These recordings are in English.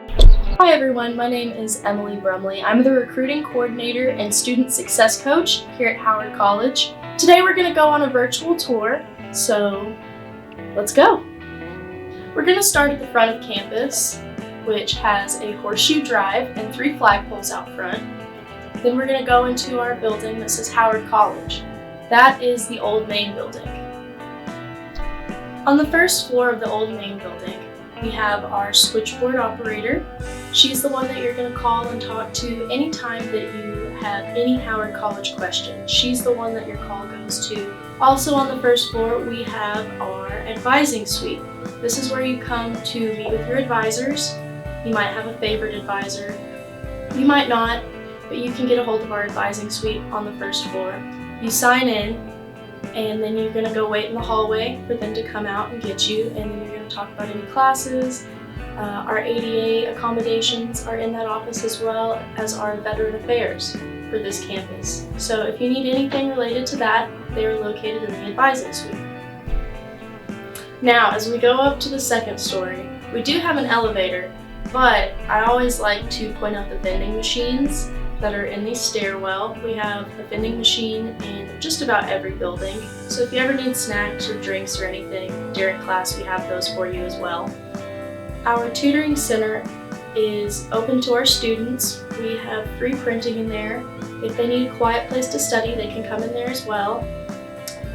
Hi everyone, my name is Emily Brumley. I'm the recruiting coordinator and student success coach here at Howard College. Today we're going to go on a virtual tour, so let's go. We're going to start at the front of campus, which has a horseshoe drive and 3 flagpoles out front. Then we're going to go into our building that says Howard College. That is the old main building. On the first floor of the old main building, we have our switchboard operator. She's the one that you're going to call and talk to anytime that you have any Howard College questions. She's the one that your call goes to. Also on the first floor, we have our advising suite. This is where you come to meet with your advisors. You might have a favorite advisor. You might not, but you can get a hold of our advising suite on the first floor. You sign in, and then you're going to go wait in the hallway for them to come out and get you, and then you're going to talk about any classes. Our ADA accommodations are in that office, as well as our veteran affairs for this campus. So if you need anything related to that, they are located in the advising suite. Now, as we go up to the second story, we do have an elevator, but I always like to point out the vending machines that are in the stairwell. We have a vending machine in just about every building, so if you ever need snacks or drinks or anything during class, we have those for you as well. Our tutoring center is open to our students. We have free printing in there. If they need a quiet place to study, they can come in there as well.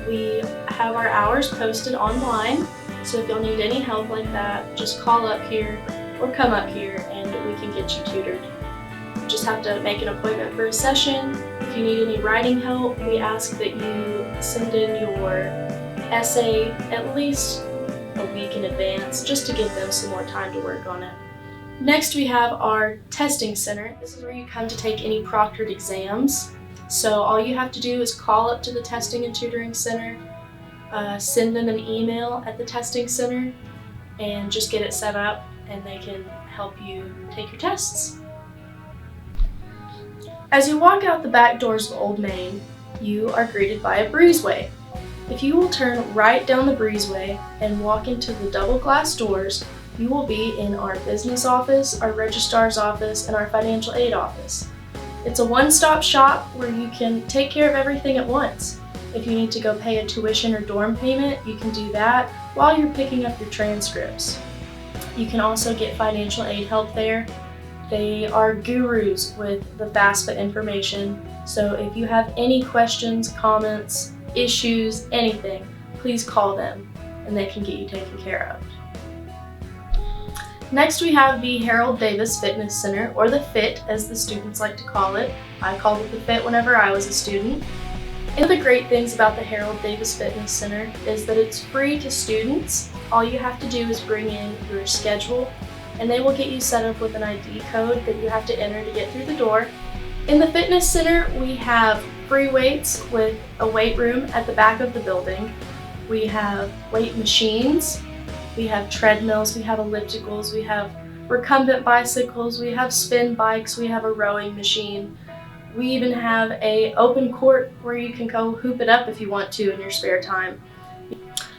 We have our hours posted online, so if you'll need any help like that, just call up here or come up here and we can get you tutored. You just have to make an appointment for a session. If you need any writing help, we ask that you send in your essay at least a week in advance, just to give them some more time to work on it. Next, we have our testing center. This is where you come to take any proctored exams. So all you have to do is call up to the testing and tutoring center, send them an email at the testing center, and just get it set up, and they can help you take your tests. As you walk out the back doors of Old Main, you are greeted by a breezeway. If you will turn right down the breezeway and walk into the double glass doors, you will be in our business office, our registrar's office, and our financial aid office. It's a one-stop shop where you can take care of everything at once. If you need to go pay a tuition or dorm payment, you can do that while you're picking up your transcripts. You can also get financial aid help there. They are gurus with the FAFSA information, so if you have any questions, comments, issues, anything, please call them and they can get you taken care of. Next, we have the Harold Davis Fitness Center, or the FIT as the students like to call it. I called it the FIT whenever I was a student. One of the great things about the Harold Davis Fitness Center is that it's free to students. All you have to do is bring in your schedule, and they will get you set up with an ID code that you have to enter to get through the door. In the fitness center, we have free weights with a weight room at the back of the building. We have weight machines, we have treadmills, we have ellipticals, we have recumbent bicycles, we have spin bikes, we have a rowing machine. We even have an open court where you can go hoop it up if you want to in your spare time.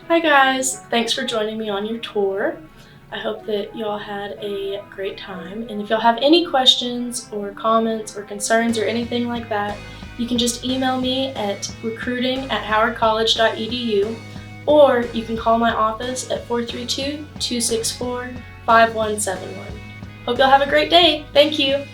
Hi guys, thanks for joining me on your tour. I hope that y'all had a great time, and if y'all have any questions or comments or concerns or anything like that, you can just email me at recruiting@howardcollege.edu, or you can call my office at 432-264-5171. Hope y'all have a great day. Thank you.